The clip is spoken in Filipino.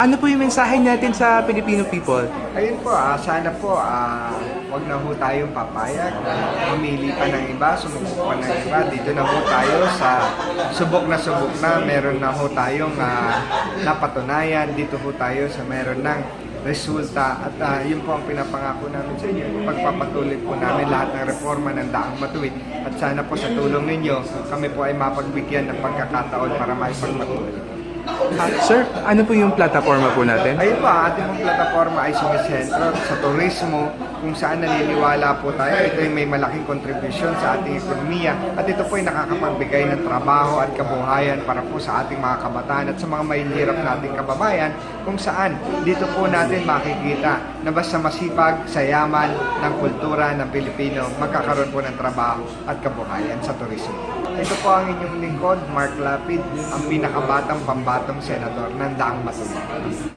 Ano po yung mensahe natin sa Filipino people? Ayun po, sana po wag na ho tayong papayag na pumili pa ng iba, sumubok pa ng iba. Dito na ho tayo sa subok na, meron na ho tayong napatunayan. Dito ho tayo sa meron ng resulta at yun po ang pinapangako namin sa inyo. Pagpapatuloy po namin lahat ng reforma ng Daang Matuwid at sana po sa tulong ninyo kami po ay mapagbigyan ng pagkakataon para maipagpatuloy. Sir, ano po yung plataforma po natin? Ayun po, ang ating pong plataforma ay sumisentro sa turismo kung saan naniniwala po tayo. Ito ay may malaking kontribusyon sa ating ekonomiya at ito po ay nakakapagbigay ng trabaho at kabuhayan para po sa ating mga kabataan at sa mga mahihirap nating kababayan kung saan dito po natin makikita na basta masipag sa yaman ng kultura ng Pilipino, magkakaroon po ng trabaho at kabuhayan sa turismo. Ito po ang inyong lingkod, Mark Lapid, ang pinakabatang pambatang senador ng Daang Matuwid.